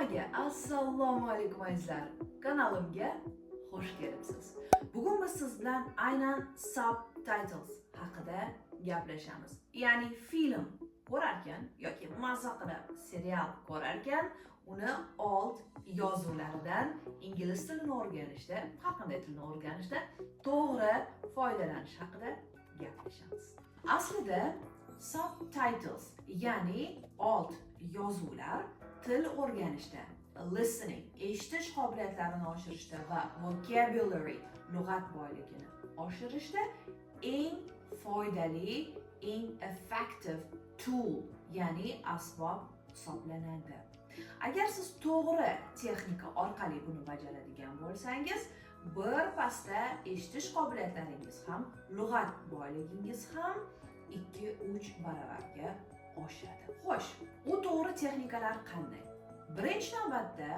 Hammaga assalomu alaykum azizlar. Kanalimga xush kelibsiz. Bugun biz siz bilan aynan subtitles haqida gaplashamiz. Ya'ni film ko'rarkan yoki mazza qilib serial ko'rarkan, uni alt yozuvlaridan ingliz tilini o'rganishda, har qanday tilni o'rganishda to'g'ri foydalanish haqida gaplashamiz. Aslida subtitles ya'ni alt yozuvlar til o'rganishda, listening, eshitish qobiliyatlarini oshirishda va vocabulary, lug'at boyligini oshirishda eng foydali, eng effective tool, ya'ni asbob hisoblanadi. Agar siz to'g'ri texnika orqali buni bajaradigan bo'lsangiz, bir pasda eshitish qobiliyatlaringiz ham, lug'at boyligingiz ham 2-3 baravarga oshadi. Xo'sh, u to'g'ri texnikalar qanday? Birinchi navbatda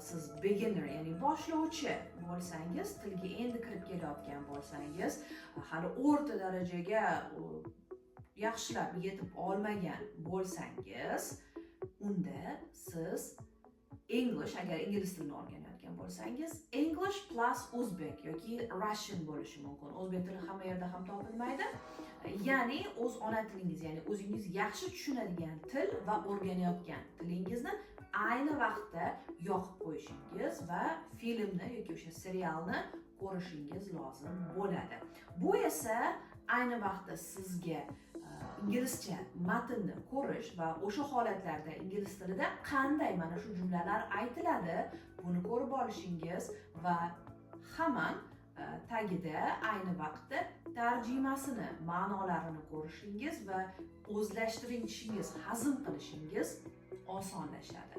siz beginner, ya'ni boshlovchi bo'lsangiz, tilga endi kirib kelayotgan bo'lsangiz, hali o'rta darajaga yaxshilab yetib olmagan bo'lsangiz, unda siz English, agar ingliz tilini o'rganayotgan bo'lsangiz, English plus Uzbek yoki Russian bo'lishi mumkin. O'zbek tili hamma yerda ham topilmaydi. Ya'ni o'z ona tilingiz, ya'ni o'zingiz yaxshi tushunadigan til va o'rganayotgan tilingizni ayni vaqtda yoqib qo'yishingiz va filmni yoki o'sha serialni ko'rishingiz lozim bo'ladi. Bu esa ayni vaqtda sizga inglizcha matnni ko'rish va o'sha holatlarda ingliz tilida qanday mana shu jumlalar aytiladi, buni ko'rib olishingiz va hamon tagida ayni vaqtda tarjimasini, ma'nolarini ko'rishingiz va o'zlashtirishingiz, hazm qilishingiz osonlashadi.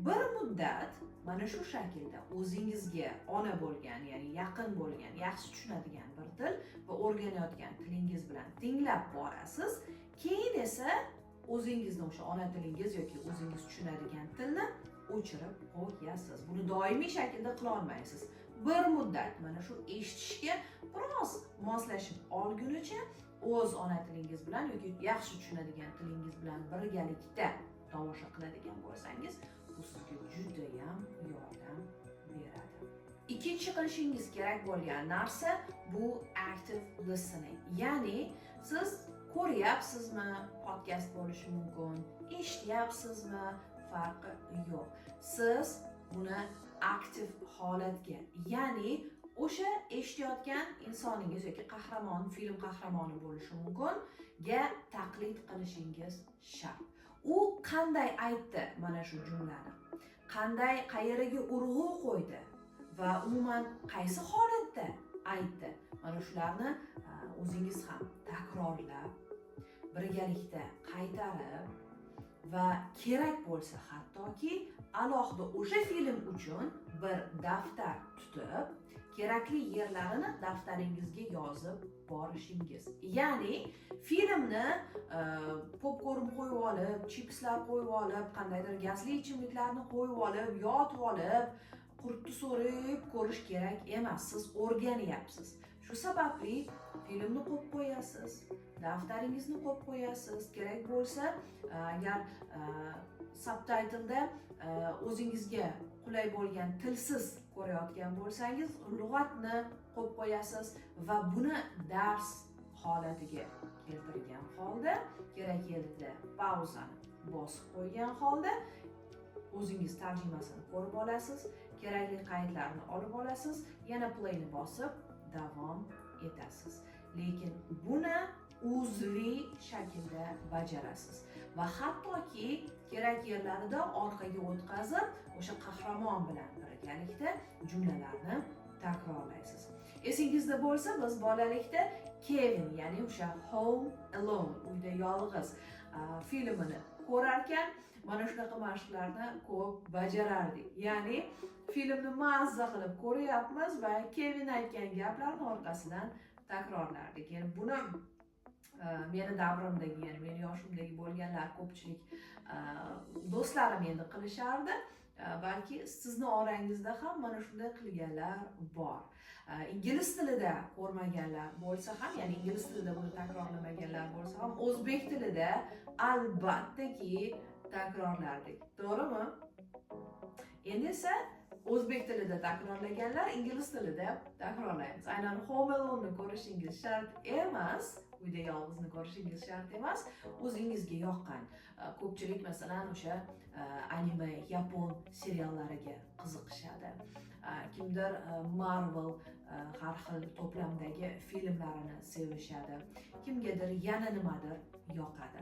Bir muddat mana shu shaklda o'zingizga ona bo'lgan, ya'ni yaqin bo'lgan, yaxshi tushunadigan bir til va o'rganayotgan tilingiz bilan tinglab borasiz. Keyin esa o'zingizni o'sha ona tilingiz yoki o'zingiz tushunadigan tilni o'chirib qo'yasiz. Buni doimiy shaklda qila olmaysiz. Bir muddat mana shu eshitishga biroz moslashib olgunicha o'z ona tilingiz bilan yoki yaxshi tushunadigan tilingiz bilan birgalikda tomosha qiladigan bo'lsangiz, bu sizga juda ham yordam beradi. Ikkinchi qilishingiz kerak bo'lgan narsa bu active listening. Ya'ni siz ko'ryapsizmi, podcast bo'lishi mumkin, eshityapsizmi, farqi yo'q. Siz buni aktiv holatga, ya'ni o'sha eshitayotgan insoningiz yoki qahramon, film qahramoni bo'lishi mumkin ga taqlid qilishingiz shart. U qanday aytdi mana shu jumlani? Qanday, qayeriga urg'u qo'ydi va umuman qaysi holatda aytdi? Mana shularni o'zingiz ham takrorlab, birgalikda qaytarib va kerak bo'lsa hattoki alohida o'sha film uchun bir daftar tutib, kerakli yerlarini daftaringizga yozib borishingiz. Ya'ni filmni popkorn qo'yib olib, chipslar qo'yib olib, qandaydir gazli ichimliklarni qo'yib olib, yotib olib, qurtni so'rib ko'rish kerak emas. Siz o'rganyapsiz. Shu sababli filmni qo'yib qo'yasiz, daftaringizni qo'yib qo'yasiz. Kerak bo'lsa, agar subtitlda o'zingizga qulay bo'lgan tilsiz ko'rayotgan bo'lsangiz, lug'atni qo'yib qo'yasiz va buni dars holatiga keltirgan holda, kerak yerda pauzani bosib qo'ygan holda o'zingiz tarjimasini ko'rib olasiz, kerakli qaydlarni olib olasiz, yana playni bosib davom etasiz. Lekin buni uzviy shaklda bajarasiz va hattoki kerak yerlarida orqaga o'tkazib, o'sha qahramon bilan birgalikda jumlalarni takrorlaysiz. Esingizda bo'lsa, biz bolalikda Kevin, ya'ni o'sha Home Alone, uyda yolg'iz filmini ko'rarkan, mana shunaqa mashqlarni ko'p bajarardik. Ya'ni filmni mazza qilib ko'ryapmiz va Kevin aytgan gaplarni orqasidan takrorlardik. Ya'ni buni meni davrimdagi, ya'ni meni yoshimdagi bo'lganlar ko'pchilik do'stlarim endi qilishardi. Balki sizni orangizda ham mana shunday qilganlar bor. Ingliz tilida ko'rmaganlar bo'lsa ham, ya'ni ingliz tilida buni takrorlamaganlar bo'lsa ham, o'zbek tilida albattaki takrorlardik. To'g'rimi? Endi esa o'zbek tilida takrorlaganlar ingliz tilida takrorlaymiz. Aynan Home Alone'ni ko'rishingiz shart emas, uyda yolg'izni ko'rishingiz shart emas, o'zingizga yoqqan. Ko'pchilik masalan o'sha anime, yapon seriallariga qiziqishadi. Kimdir Marvel har xil to'plamdagi filmlarini sevishadi. Kimgadir yana nimadir yoqadi.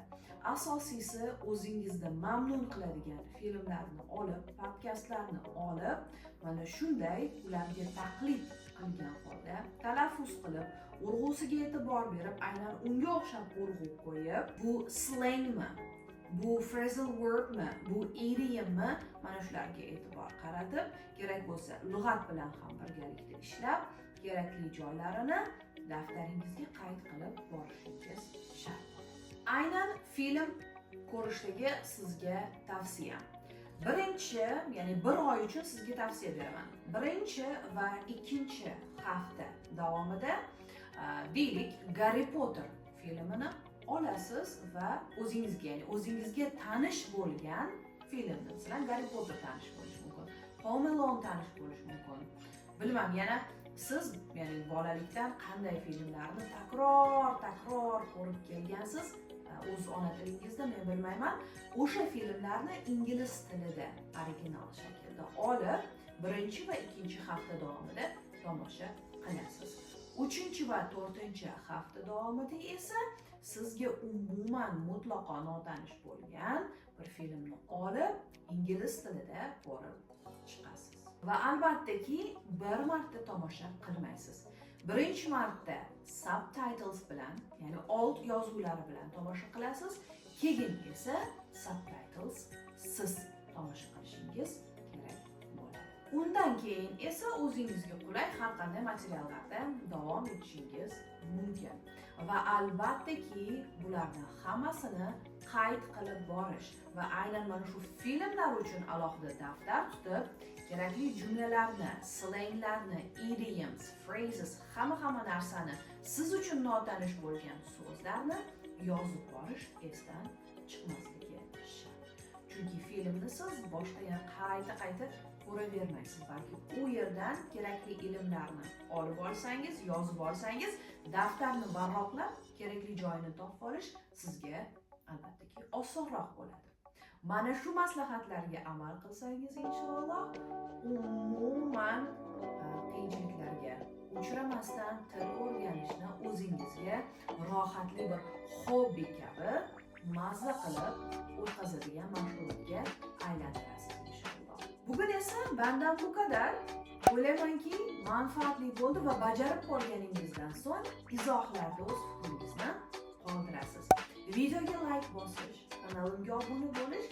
Asosiysi o'zingizni mamnun qiladigan filmlarni olib, podkastlarni olib, mana shunday ularga taqlid qilgan holda talaffuz qilib, urg'usiga e'tibor berib, aynan unga o'xshab urg'u qo'yib, bu slangmi, bu phrasal wordmi, bu idiommi, mana shularga e'tibor qaratib, kerak bo'lsa lug'at bilan ham birgalikda ishlab, kerakli joylarini daftaringizga qayd qilib borishingiz shart. Aynan film ko'rishdagi sizga tavsiyam. Birinchi, ya'ni bir oy uchun sizga tavsiya beraman. Birinchi va ikkinchi hafta davomida deylik Harry Potter filmini olasiz va o'zingizga, ya'ni o'zingizga tanish bo'lgan filmni, masalan Harry Potter tanish bo'lishi mumkin, Home Alone tanish bo'lishi mumkin. Bilmam, yana siz ya'ni bolalikdan qanday filmlarni takror ko'rib kelgansiz, o'z ona tilingizda, men bilmayman, o'sha filmlarni ingliz tilida original shaklda olib, birinchi va ikkinchi hafta davomida tomosha qilasiz. Uchinchi va to'rtinchi hafta davomida esa sizga umuman mutlaqo notanish bo'lgan bir filmni olib, ingliz tilida ko'rib chiqasiz. Va albattaki bir marta tomosha qilmaysiz. Birinchi marta subtitles bilan, ya'ni old yozuvlari bilan tomosha qilasiz, keyin esa subtitles siz tomosha qilishingiz kerak bo'ladi. Undan keyin esa o'zingizga qulay har qanday materiallarda davom etishingiz mumkin. Va albattaki bularni hammasini qayd qilib borish va aynan mana shu filmlar uchun alohida daftar tutib, kerakli jumlalarni, slanglarni, idioms, phrases, hamma narsani, siz uchun notanish bo'lgan so'zlarni yozib borish esdan chiqmasligi shart. Chunki filmni siz boshdan qayta ko'ravermaysiz, balki u yerdan kerakli ilmlarni olib olsangiz, yozib olsangiz, daftarni varroqlab, kerakli joyini topib olish sizga albattaki osonroq bo'ladi. Mana shu maslahatlarga amal qilsangiz inshaalloh umuman qiyinchiliklarga uchramasdan til o'rganishni o'zingizga rohatli bir hobbi kabi mazza qilib o'tkazadigan mashg'ulotga aylantirasiz inshaalloh. Bugun esa mendan bu qadar. O'ylaymanki manfaatli bo'ldi va bajarib ko'rganingizdan so'ng izohlarda o'z fikringizni qoldirasiz. Videoga like bosish, kanalimga obuna bo'lish